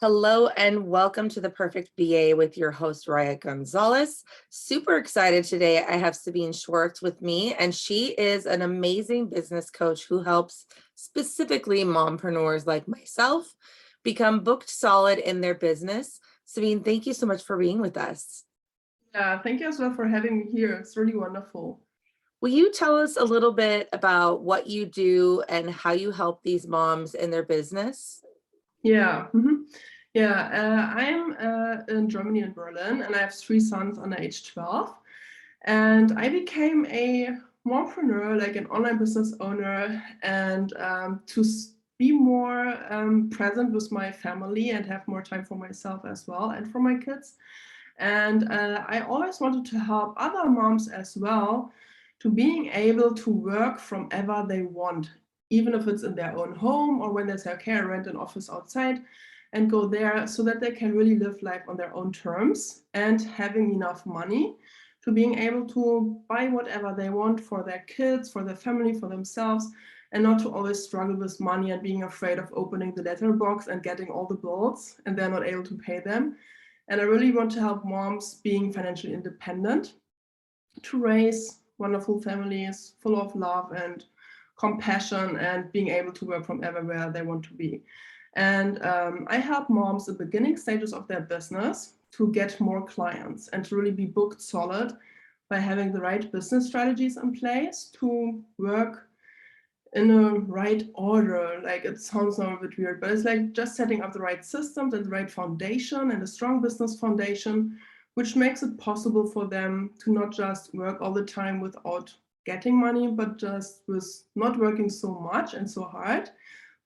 Hello and welcome to the Perfect BA with your host, Riah Gonzalez. Super excited today. I have Sabine Schwartz with me, and she is an amazing business coach who helps specifically mompreneurs like myself become booked solid in their business. Sabine, thank you so much for being with us. Yeah, thank you as well for having me here. It's really wonderful. Will you tell us a little bit about what you do and how you help these moms in their business? Yeah, I'm in Germany, in Berlin, and I have three sons under age 12. And I became a mompreneur, like an online business owner, and to be more present with my family and have more time for myself as well and for my kids. And I always wanted to help other moms as well to being able to work from ever they want, even if it's in their own home or when they say, okay, I rent an office outside and go there, so that they can really live life on their own terms and having enough money to being able to buy whatever they want for their kids, for their family, for themselves, and not to always struggle with money and being afraid of opening the letterbox and getting all the bills and they're not able to pay them. And I really want to help moms being financially independent to raise wonderful families full of love and compassion and being able to work from everywhere they want to be. And I help moms in the beginning stages of their business to get more clients and to really be booked solid by having the right business strategies in place to work in a right order. Like, it sounds now a bit weird, but it's like just setting up the right systems and the right foundation and a strong business foundation, which makes it possible for them to not just work all the time without getting money, but just with not working so much and so hard,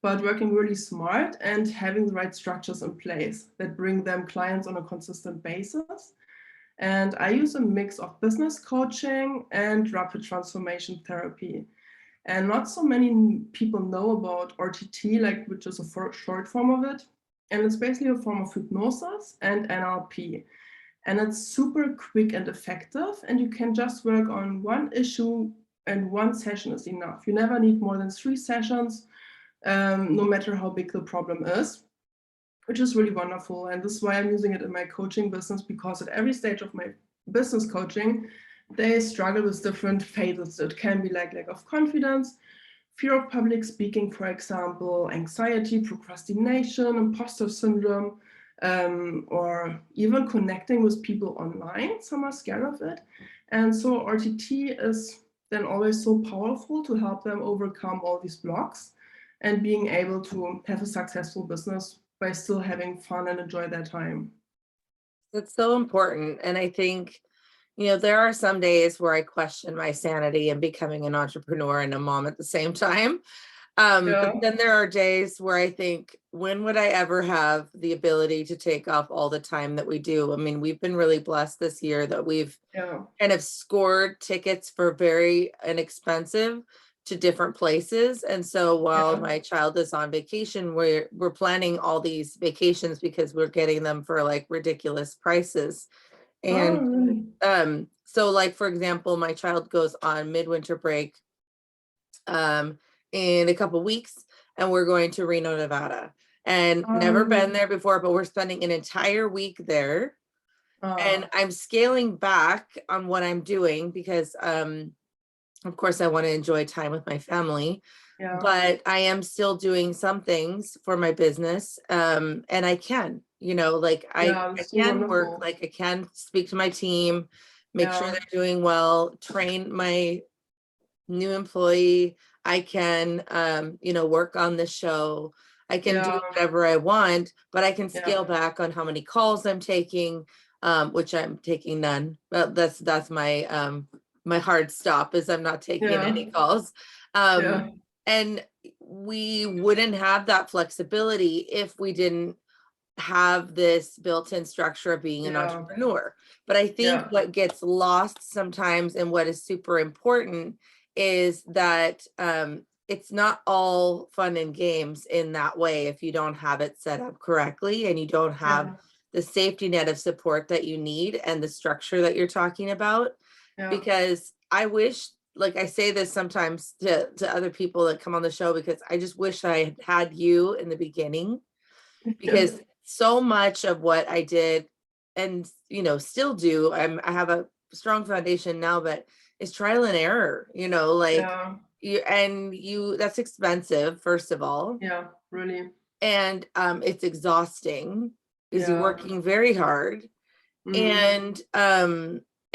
but working really smart and having the right structures in place that bring them clients on a consistent basis. And I use a mix of business coaching and rapid transformation therapy. And not so many people know about RTT, like, which is a short form of it. And it's basically a form of hypnosis and NLP. And it's super quick and effective. And you can just work on one issue, and one session is enough. You never need more than 3 sessions, no matter how big the problem is, which is really wonderful. And this is why I'm using it in my coaching business, because at every stage of my business coaching, they struggle with different phases. It can be like lack of confidence, fear of public speaking, for example, anxiety, procrastination, imposter syndrome, or even connecting with people online. Some are scared of it. And so RTT is then always so powerful to help them overcome all these blocks and being able to have a successful business by still having fun and enjoy their time. It's so important. And I think, there are some days where I question my sanity in becoming an entrepreneur and a mom at the same time. But then there are days where I think, when would I ever have the ability to take off all the time that we do? I mean, we've been really blessed this year that we've kind of scored tickets for very inexpensive to different places. And so while my child is on vacation, we're planning all these vacations because we're getting them for like ridiculous prices. And so, like, for example, my child goes on midwinter break in a couple weeks, and we're going to Reno, Nevada, and never been there before, but we're spending an entire week there. And I'm scaling back on what I'm doing because of course I want to enjoy time with my family, but I am still doing some things for my business. And I can, like I can work, like I can speak to my team, make sure they're doing well, train my new employee. I can, work on the show. I can do whatever I want, but I can scale back on how many calls I'm taking, which I'm taking none. Well, that's my my hard stop, is I'm not taking any calls. And we wouldn't have that flexibility if we didn't have this built-in structure of being an entrepreneur. But I think what gets lost sometimes, and what is super important, is that it's not all fun and games in that way if you don't have it set up correctly and you don't have the safety net of support that you need and the structure that you're talking about. Because I wish, like I say this sometimes to other people that come on the show, because I just wish I had you in the beginning, because so much of what I did and, still do, I have a strong foundation now, but it's trial and error, like Yeah, that's expensive, first of all. yeah, really. And it's exhausting because you're Yeah. working very hard. Mm.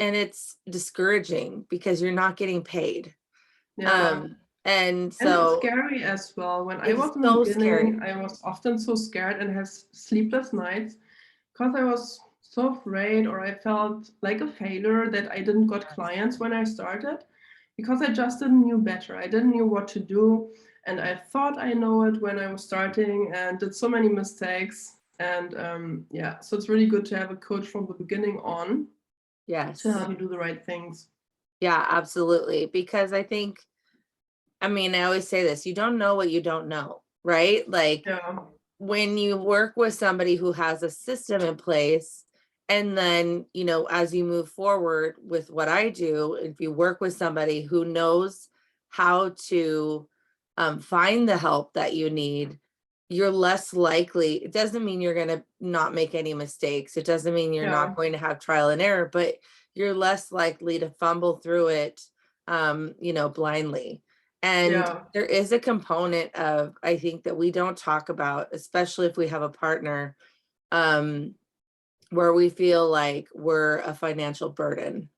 And it's discouraging because you're not getting paid. Yeah. And And it's so scary as well. When I it's was in the so beginning, scary. I was often so scared and had sleepless nights because I was so afraid, or I felt like a failure that I didn't got clients when I started because I just didn't knew better. I didn't knew what to do, and I thought I know it when I was starting and did so many mistakes. And yeah, so it's really good to have a coach from the beginning on to Yes. help you do the right things. Yeah, absolutely. Because I always say this, you don't know what you don't know, right? Like Yeah, when you work with somebody who has a system in place, and then, as you move forward with what I do, if you work with somebody who knows how to find the help that you need, you're less likely. It doesn't mean you're going to not make any mistakes. It doesn't mean you're yeah, not going to have trial and error, but you're less likely to fumble through it, blindly. And yeah, there is a component of, I think, that we don't talk about, especially if we have a partner, where we feel like we're a financial burden,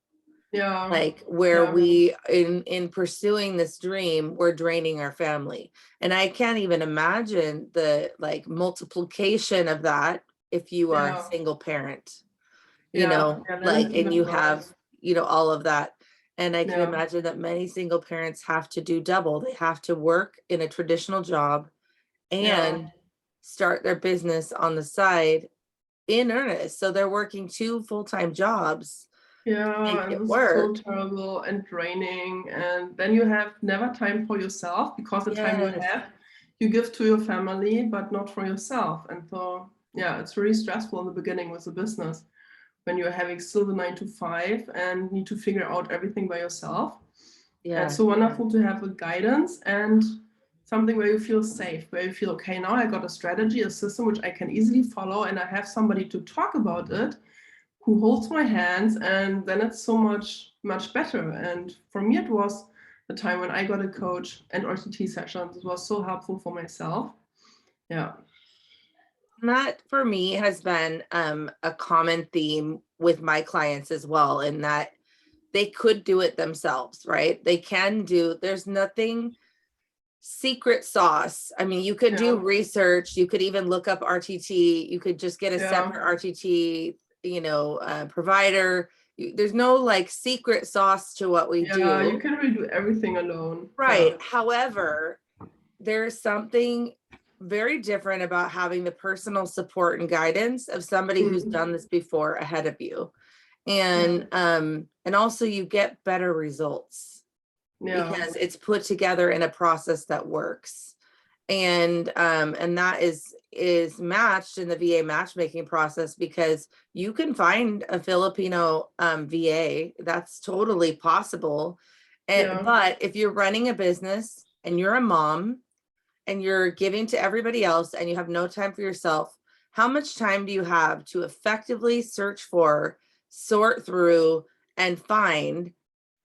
yeah, like where yeah, we, in pursuing this dream, we're draining our family. And I can't even imagine the like multiplication of that if you are a yeah, single parent, yeah, yeah. Then it's like, and even you have, worse. all of that. And I can Yeah, imagine that many single parents have to do double. They have to work in a traditional job yeah, and start their business on the side in earnest. So they're working 2 full-time jobs to make yeah. And it this is so work. terrible and draining. And then you have never time for yourself because the time you Yes. have, you give to your family, but not for yourself. And so, yeah, it's really stressful in the beginning with the business when you're having still the 9 to 5 and need to figure out everything by yourself. And it's Yeah. so wonderful to have a guidance and something where you feel safe, where you feel, okay, now I got a strategy, a system which I can easily follow, and I have somebody to talk about it who holds my hands, and then it's so much, much better. And for me, it was the time when I got a coach and RTT sessions. It was so helpful for myself. Yeah. And that for me has been a common theme with my clients as well, in that they could do it themselves, right? They can do, there's nothing secret sauce. I mean, you could do Yeah. research, you could even look up RTT, you could just get a Yeah. separate RTT, provider. There's no like secret sauce to what we Yeah. You do. can really do everything alone. Yeah. Right. However, there's something very different about having the personal support and guidance of somebody who's Mm. done this before ahead of you. Yeah. And also you get better results Yeah. because it's put together in a process that works. And that is matched in the VA matchmaking process, because you can find a Filipino VA. That's totally possible. Yeah. But if you're running a business and you're a mom and you're giving to everybody else and you have no time for yourself, how much time do you have to effectively search for, sort through, and find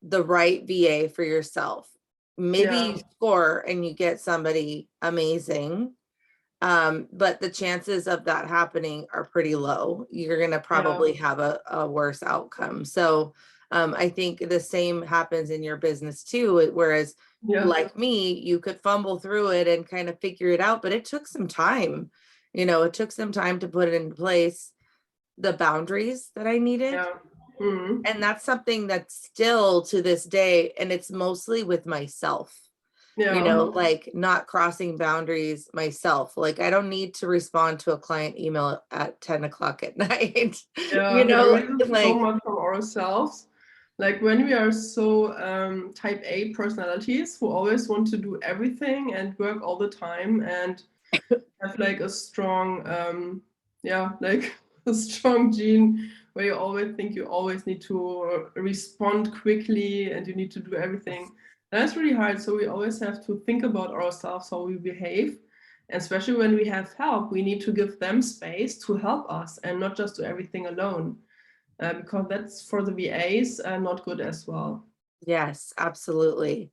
the right VA for yourself? Maybe Yeah. you score and you get somebody amazing, but the chances of that happening are pretty low. You're going to Yeah. probably have a worse outcome. So I think the same happens in your business too, whereas Yeah. like me, you could fumble through it and kind of figure it out, but it took some time. It took some time to put it in place, the boundaries that I needed. Yeah. Mm. And that's something that's still to this day, and it's mostly with myself, Yeah. like not crossing boundaries myself. Like I don't need to respond to a client email at 10 o'clock at night, Yeah. We erase so like, much from ourselves. Like when we are so type A personalities who always want to do everything and work all the time and have like a strong, yeah, like a strong gene where you always think you always need to respond quickly and you need to do everything. That's really hard. So we always have to think about ourselves, how we behave, Especially when we have help, we need to give them space to help us and not just do everything alone, because that's for the VAs not good as well. Yes, absolutely.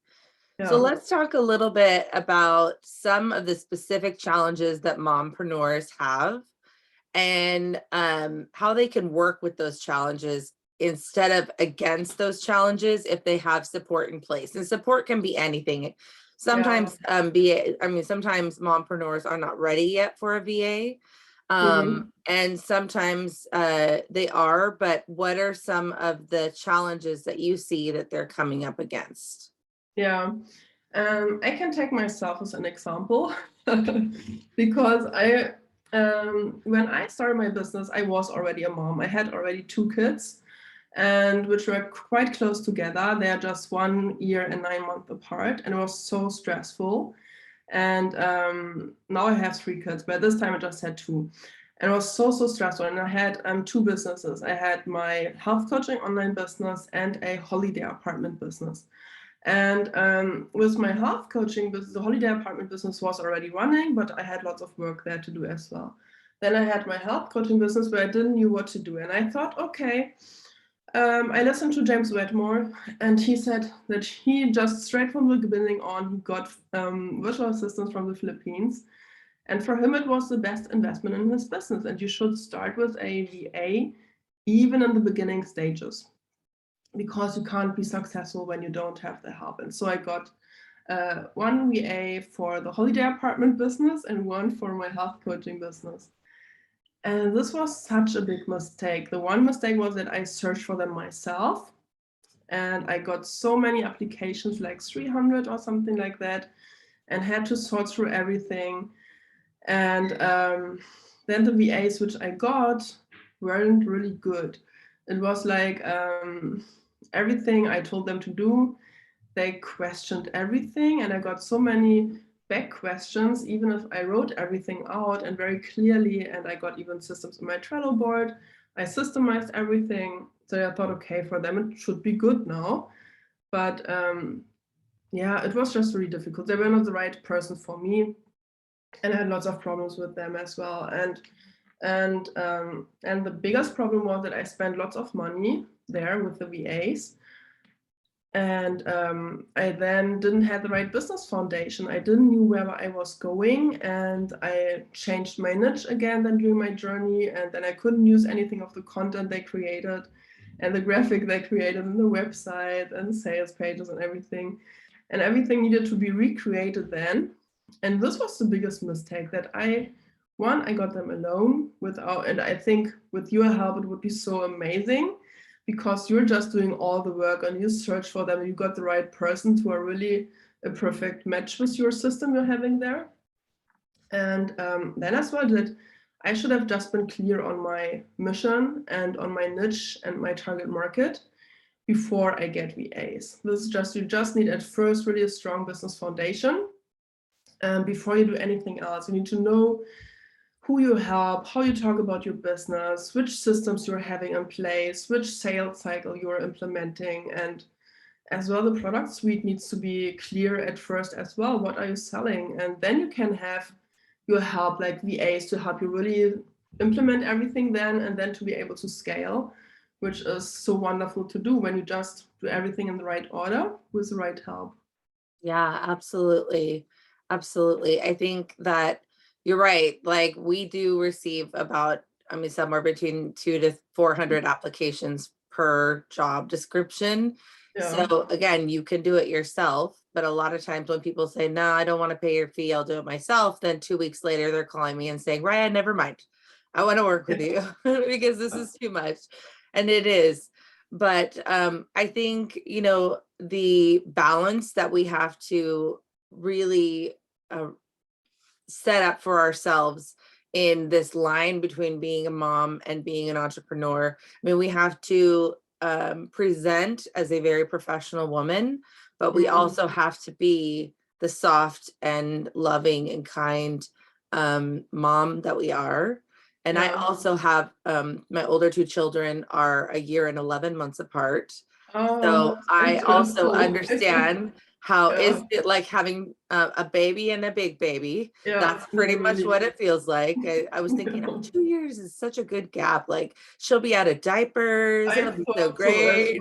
So Yeah. let's talk a little bit about some of the specific challenges that mompreneurs have, and how they can work with those challenges instead of against those challenges if they have support in place. And support can be anything. Sometimes sometimes mompreneurs are not ready yet for a VA. And sometimes they are, but what are some of the challenges that you see that they're coming up against? Yeah, I can take myself as an example because when I started my business, I was already a mom. I had already 2 kids, and which were quite close together. They are just 1 year and 9 months apart, and it was so stressful. And now I have 3 kids, but this time I just had 2. And it was so stressful. And I had 2 businesses. I had my health coaching online business and a holiday apartment business. And with my health coaching business, the holiday apartment business was already running, but I had lots of work there to do as well. Then I had my health coaching business where I didn't know what to do. And I thought, okay, I listened to James Wedmore, and he said that he just straight from the beginning on, he got virtual assistants from the Philippines. And for him, it was the best investment in his business. And you should start with a VA, even in the beginning stages, because you can't be successful when you don't have the help. And so I got 1 VA for the holiday apartment business and 1 for my health coaching business. And this was such a big mistake. The one mistake was that I searched for them myself, and I got so many applications, like 300 or something like that, and had to sort through everything. And then the VAs which I got weren't really good. It was like everything I told them to do, they questioned everything, and I got so many back questions, even if I wrote everything out and very clearly, and I got even systems in my Trello board. I systemized everything. So I thought, okay, for them it should be good now. But yeah, it was just really difficult. They were not the right person for me, and I had lots of problems with them as well. And the biggest problem was that I spent lots of money there with the VAs. And I then didn't have the right business foundation. I didn't know where I was going, and I changed my niche again then during my journey, and then I couldn't use anything of the content they created and the graphic they created in the website and sales pages and everything. And everything needed to be recreated then. And this was the biggest mistake, that I got them alone without, and I think with your help it would be so amazing, because you're just doing all the work and you search for them and you got the right persons who are really a perfect match with your system you're having there. And then as well that I should have just been clear on my mission and on my niche and my target market before I get VAs. This is just, you just need at first really a strong business foundation. Before you do anything else, you need to know who you help, how you talk about your business, which systems you're having in place, which sales cycle you're implementing, and as well the product suite needs to be clear at first as well. What are you selling? And then you can have your help, like VAs, to help you really implement everything then, and then to be able to scale, which is so wonderful to do when you just do everything in the right order with the right help. Yeah, absolutely. Absolutely. I think that you're right. Like, we do receive about, I mean, somewhere between 200 to 400 applications per job description. Yeah. So again, you can do it yourself, but a lot of times when people say, no, I don't want to pay your fee, I'll do it myself, then 2 weeks later, they're calling me and saying, Riah, never mind. I want to work with you because this is too much. And it is. But I think, you know, the balance that we have to really set up for ourselves in this line between being a mom and being an entrepreneur. I mean, we have to present as a very professional woman, but we also have to be the soft and loving and kind mom that we are. And I also have my older 2 children are a year and 11 months apart. Oh, So I also stressful. understand How is it like having a baby and a big baby? That's pretty much what it feels like. I was thinking, 2 years is such a good gap. Like she'll be out of diapers. It'll be so great.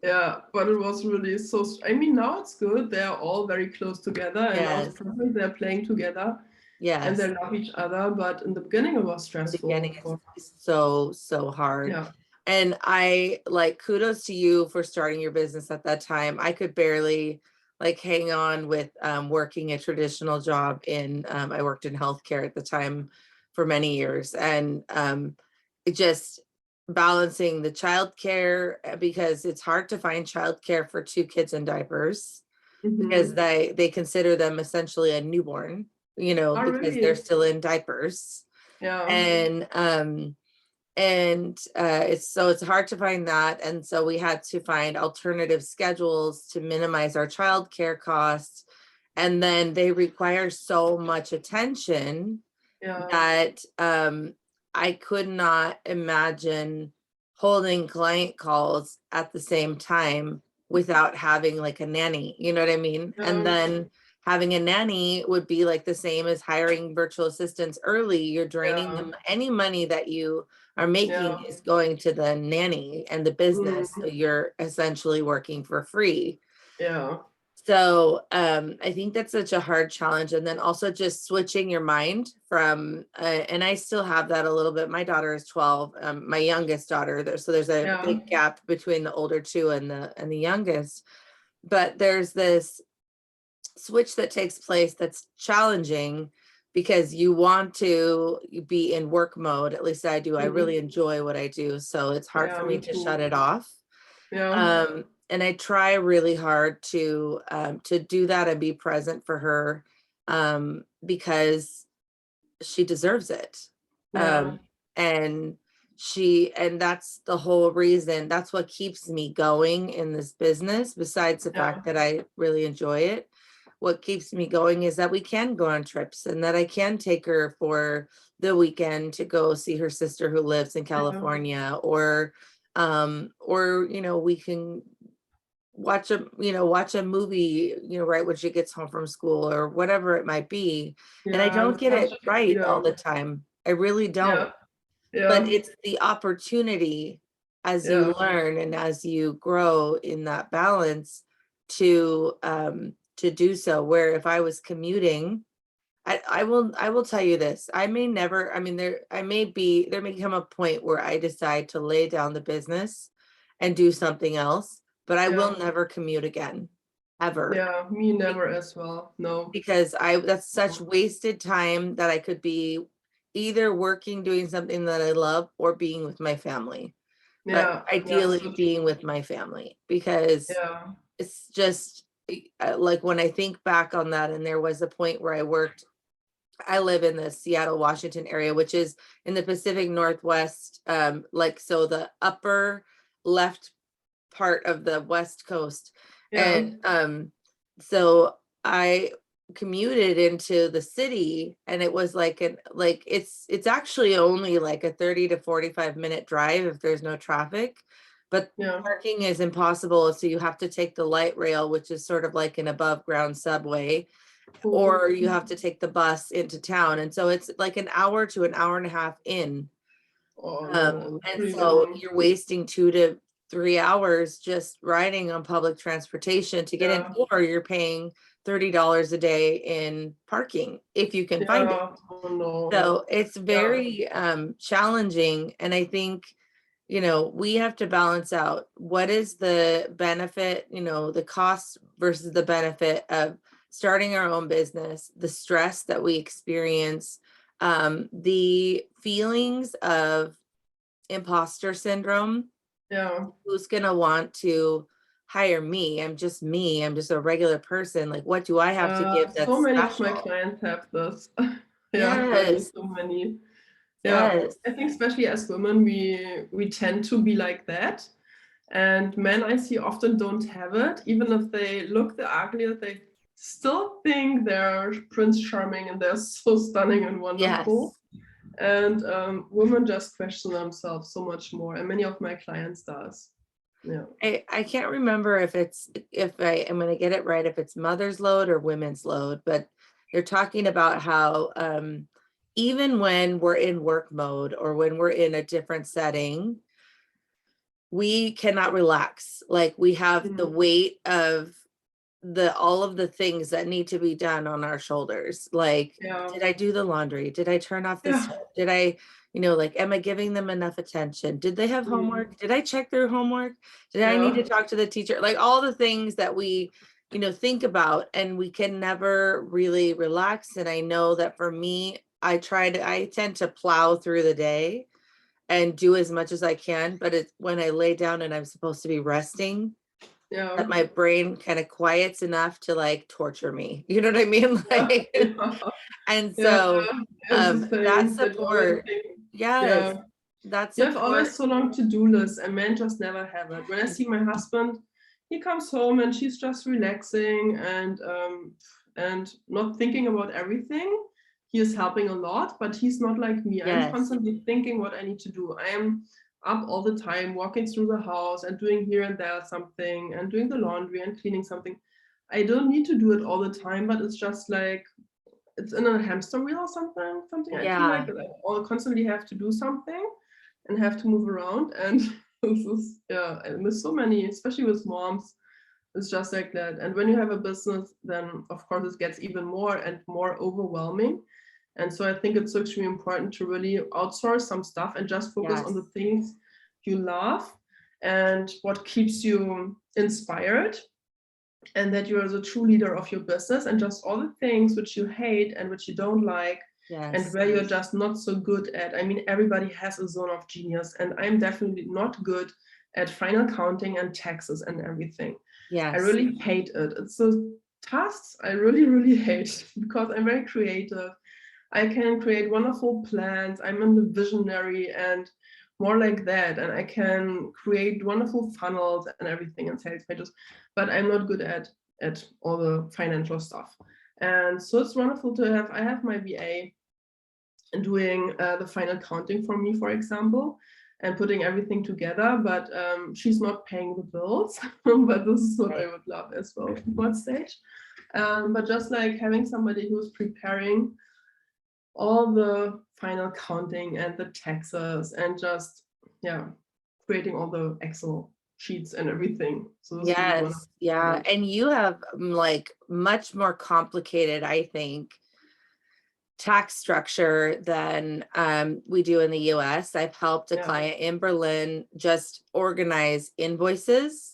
Yeah, but it was really so. I mean, now it's good. They're all very close together, and now it's perfect. They're playing together. Yes. And they love each other. But in the beginning, it was stressful. The beginning is so hard. Yeah. And I like kudos to you for starting your business at that time. I could barely like hang on with working a traditional job in I worked in healthcare at the time for many years, and it just balancing the childcare, because it's hard to find childcare for 2 kids in diapers, because they consider them essentially a newborn, because they're still in diapers. And it's hard to find that. And so we had to find alternative schedules to minimize our childcare costs. And then they require so much attention that I could not imagine holding client calls at the same time without having like a nanny, you know what I mean? And then having a nanny would be like the same as hiring virtual assistants early. You're draining them. Any money that you are making is going to the nanny and the business. So you're essentially working for free. So I think that's such a hard challenge. And then also just switching your mind from, and I still have that a little bit. My daughter is 12, my youngest daughter. So there's a big gap between the older 2 and the youngest. But there's this switch that takes place that's challenging, because you want to be in work mode. At least I do. I really enjoy what I do. So it's hard for me to shut it off. And I try really hard to do that and be present for her, because she deserves it. And that's the whole reason. That's what keeps me going in this business, besides the fact that I really enjoy it. What keeps me going is that we can go on trips, and that I can take her for the weekend to go see her sister who lives in California, or we can watch a movie, right when she gets home from school, or whatever it might be. And I don't get it right all the time. I really don't. But it's the opportunity, as you learn and as you grow in that balance, to do so. Where if I was commuting, I will tell you this, I may never, there may come a point where I decide to lay down the business and do something else, but I will never commute again, ever. Yeah, me never as well. No. Because that's such wasted time that I could be either working, doing something that I love, or being with my family. But ideally being with my family, because it's just like when I think back on that, and there was a point where I live in the Seattle, Washington area, which is in the Pacific Northwest, so the upper left part of the West Coast. And so I commuted into the city, and it was it's actually only like a 30 to 45 minute drive if there's no traffic, but parking is impossible. So you have to take the light rail, which is sort of like an above ground subway, or you have to take the bus into town. And so it's like an hour to an hour and a half in. And so you're wasting 2 to 3 hours just riding on public transportation to get in, or you're paying $30 a day in parking if you can find it. So it's very challenging. And I think, we have to balance out what is the benefit, the cost versus the benefit of starting our own business, the stress that we experience, the feelings of imposter syndrome. Who's gonna want to hire me? I'm just a regular person. Like, what do I have to give that's so many special? of my clients have this. Yes. So many. Yes. I think especially as women, we tend to be like that. And men I see often don't have it. Even if they look the ugliest, they still think they're Prince Charming and they're so stunning and wonderful. And women just question themselves so much more, and many of my clients does. Yeah. I can't remember if I am going to get it right, if it's mother's load or women's load, but they're talking about how even when we're in work mode or when we're in a different setting, we cannot relax. Like we have the weight of all of the things that need to be done on our shoulders. Like, did I do the laundry? Did I turn off the stove? Did I, like, am I giving them enough attention? Did they have homework? Did I check their homework? Did I need to talk to the teacher? Like all the things that we, think about, and we can never really relax. And I know that for me, I tend to plow through the day and do as much as I can, but it's when I lay down and I'm supposed to be resting, that my brain kind of quiets enough to like torture me. You know what I mean? Like, and so that support, yes, that You have support, always so long to-do lists, and men just never have it. When I see my husband, he comes home and she's just relaxing and not thinking about everything. He is helping a lot, but he's not like me. I'm constantly thinking what I need to do. I am up all the time, walking through the house and doing here and there something and doing the laundry and cleaning something. I don't need to do it all the time, but it's just like, it's in a hamster wheel or something. I feel like that I all constantly have to do something and have to move around. And this is, I miss so many, especially with moms. It's just like that. And when you have a business, then of course it gets even more and more overwhelming. And so I think it's extremely important to really outsource some stuff and just focus on the things you love and what keeps you inspired, and that you are the true leader of your business, and just all the things which you hate and which you don't like and where you're just not so good at. I mean, everybody has a zone of genius, and I'm definitely not good at final counting and taxes and everything. I really hate it. It's the tasks I really, really hate because I'm very creative. I can create wonderful plans. I'm a visionary and more like that. And I can create wonderful funnels and everything and sales pages, but I'm not good at all the financial stuff. And so it's wonderful to have, I have my VA doing the final counting for me, for example, and putting everything together, but she's not paying the bills, but this is what I would love as well at what stage. But just like having somebody who's preparing all the final counting and the taxes and just creating all the Excel sheets and everything. So this and you have like much more complicated, I think, tax structure than we do in the US. I've helped a client in Berlin just organize invoices.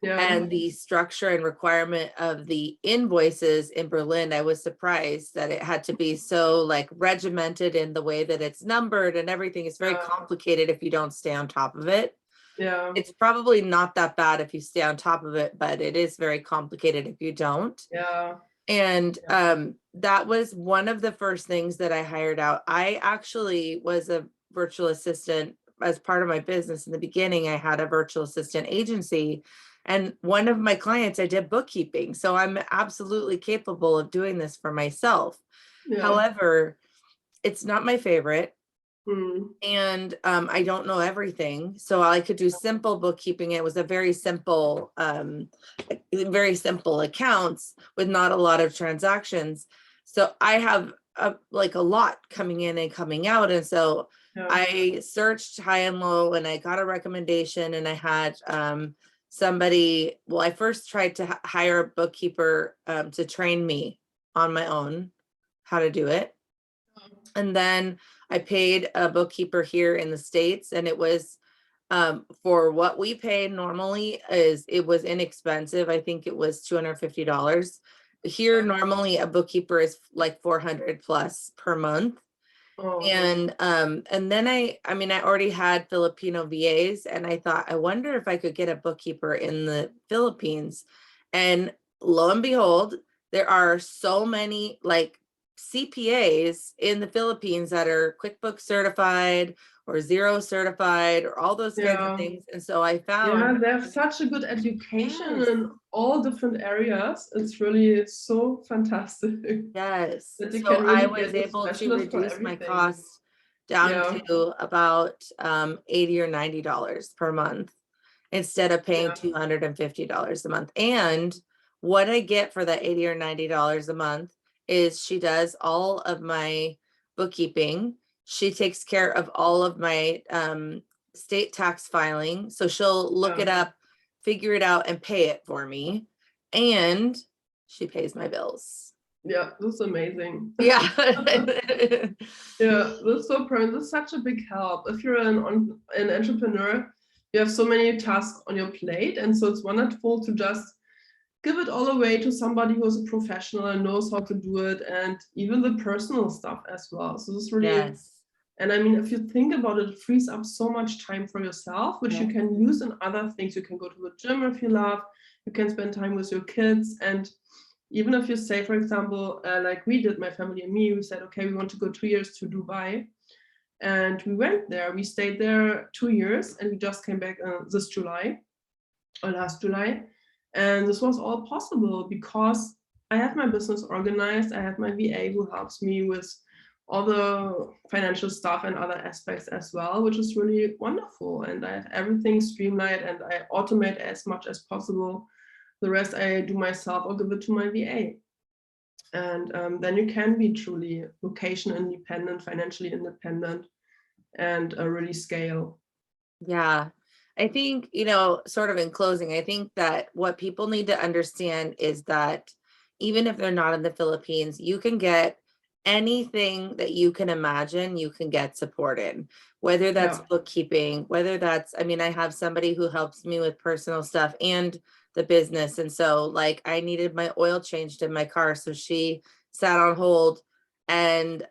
And the structure and requirement of the invoices in Berlin, I was surprised that it had to be so like regimented in the way that it's numbered and everything. Is very complicated if you don't stay on top of it. It's probably not that bad if you stay on top of it, but it is very complicated if you don't. And that was one of the first things that I hired out. I actually was a virtual assistant as part of my business. In the beginning, I had a virtual assistant agency. And one of my clients, I did bookkeeping. So I'm absolutely capable of doing this for myself. However, it's not my favorite. And I don't know everything. So I could do simple bookkeeping. It was a very simple accounts with not a lot of transactions. So I have a lot coming in and coming out. And so I searched high and low and I got a recommendation, and I had somebody, I first tried to hire a bookkeeper to train me on my own how to do it. And then I paid a bookkeeper here in the States, and it was for what we pay normally it was inexpensive. I think it was $250. Here, normally a bookkeeper is like $400 plus per month. And then I already had Filipino VAs, and I thought, I wonder if I could get a bookkeeper in the Philippines. And lo and behold, there are so many like CPAs in the Philippines that are QuickBooks certified or Xero certified or all those kinds of things. And so I found they have such a good education in all different areas. It's so fantastic. So I was able to reduce my costs down to about $80 or $90 per month. instead of paying $250 a month. And what I get for that $80 or $90 a month is she does all of my bookkeeping. She takes care of all of my state tax filing. So she'll look it up, figure it out, and pay it for me. And she pays my bills. Yeah, that's amazing. Yeah. Yeah, that's so perfect. That's such a big help. If you're an entrepreneur, you have so many tasks on your plate. And so it's wonderful to just give it all away to somebody who's a professional and knows how to do it, and even the personal stuff as well. So this really, yes. And I mean, if you think about it, it frees up so much time for yourself, which you can use in other things. You can go to the gym if you love, you can spend time with your kids. And even if you say, for example, like we did, my family and me, we said, okay, we want to go 2 years to Dubai. And we went there, we stayed there 2 years, and we just came back this July or last July. And this was all possible because I have my business organized. I have my VA who helps me with all the financial stuff and other aspects as well, which is really wonderful. And I have everything streamlined and I automate as much as possible. The rest I do myself or give it to my VA. And then you can be truly location independent, financially independent, and really scale. Yeah. I think, sort of in closing, I think that what people need to understand is that even if they're not in the Philippines, you can get anything that you can imagine, you can get support in, whether that's bookkeeping, whether that's, I have somebody who helps me with personal stuff and the business. And so like I needed my oil changed in my car. So she sat on hold and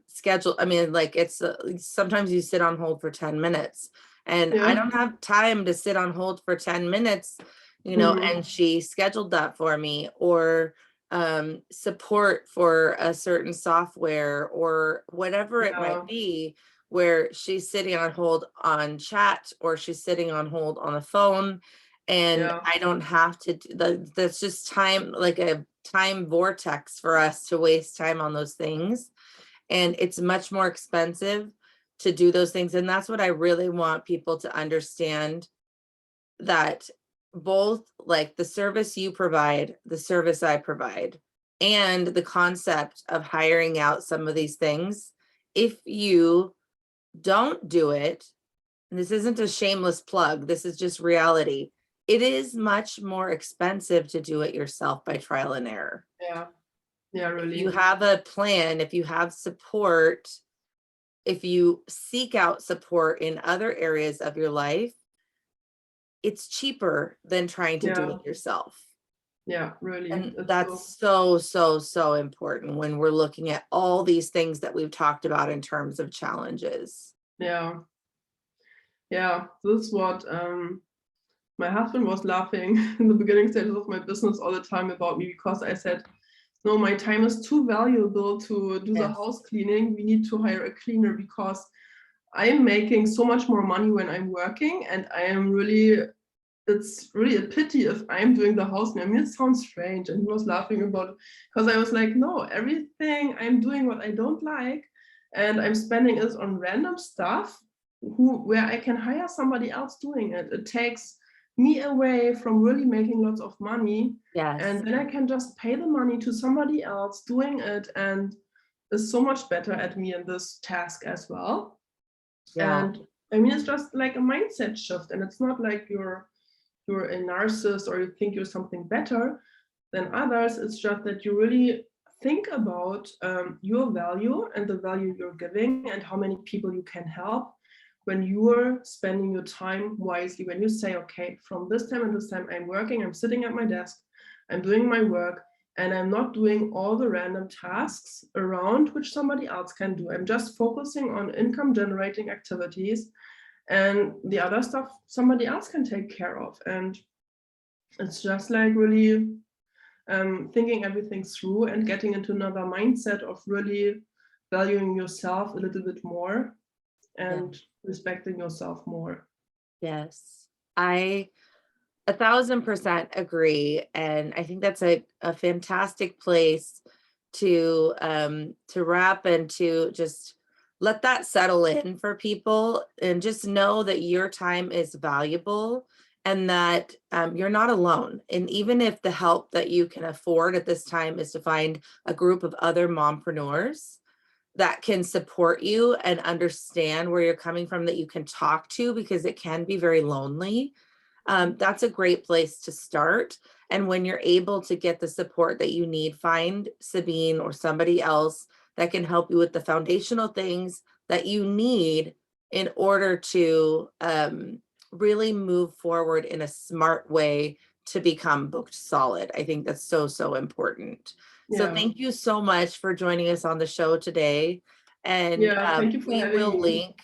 scheduled. It's sometimes you sit on hold for 10 minutes. And I don't have time to sit on hold for 10 minutes, and she scheduled that for me, or support for a certain software or whatever it might be, where she's sitting on hold on chat or she's sitting on hold on the phone. And I don't have to, that's just time, like a time vortex for us to waste time on those things. And it's much more expensive to do those things. And that's what I really want people to understand, that both like the service you provide, the service I provide, and the concept of hiring out some of these things, if you don't do it, and this isn't a shameless plug, this is just reality, it is much more expensive to do it yourself by trial and error. Yeah, really. If you have a plan, if you have support, if you seek out support in other areas of your life, it's cheaper than trying to do it yourself. Yeah, really. And that's so important when we're looking at all these things that we've talked about in terms of challenges. Yeah, this is what my husband was laughing in the beginning stages of my business all the time about me, because I said, no, my time is too valuable to do the house cleaning. We need to hire a cleaner because I'm making so much more money when I'm working, and it's really a pity if I'm doing the house. I mean, it sounds strange, and he was laughing about it because I was like, no, everything I'm doing what I don't like, and I'm spending it on random stuff where I can hire somebody else doing it. It takes me away from really making lots of money. And then I can just pay the money to somebody else doing it, and is so much better at me in this task as well. And I mean, it's just like a mindset shift, and it's not like you're a narcissist or you think you're something better than others. It's just that you really think about your value and the value you're giving and how many people you can help when you're spending your time wisely. When you say, okay, from this time and this time I'm working, I'm sitting at my desk, I'm doing my work, and I'm not doing all the random tasks around which somebody else can do. I'm just focusing on income generating activities, and the other stuff somebody else can take care of. And it's just like really thinking everything through and getting into another mindset of really valuing yourself a little bit more and respecting yourself more. Yes, I 1,000% agree. And I think that's a fantastic place to wrap and to just let that settle in for people, and just know that your time is valuable and that you're not alone. And even if the help that you can afford at this time is to find a group of other mompreneurs that can support you and understand where you're coming from, that you can talk to, because it can be very lonely. That's a great place to start. And when you're able to get the support that you need, find Sabine or somebody else that can help you with the foundational things that you need in order to really move forward in a smart way to become booked solid. I think that's so, so important. So Yeah. thank you so much for joining us on the show today. And Yeah, thank you for we having will me. link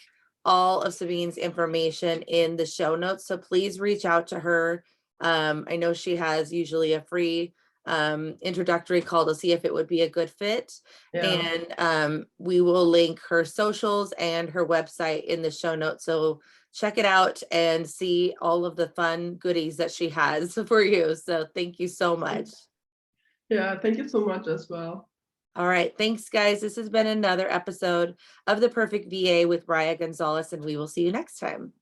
all of Sabine's information in the show notes. So please reach out to her. I know she has usually a free introductory call to see if it would be a good fit. Yeah. And we will link her socials and her website in the show notes. So check it out and see all of the fun goodies that she has for you. So thank you so much. Yeah, thank you so much as well. All right. Thanks, guys. This has been another episode of The Perfect VA with Riah Gonzalez, and we will see you next time.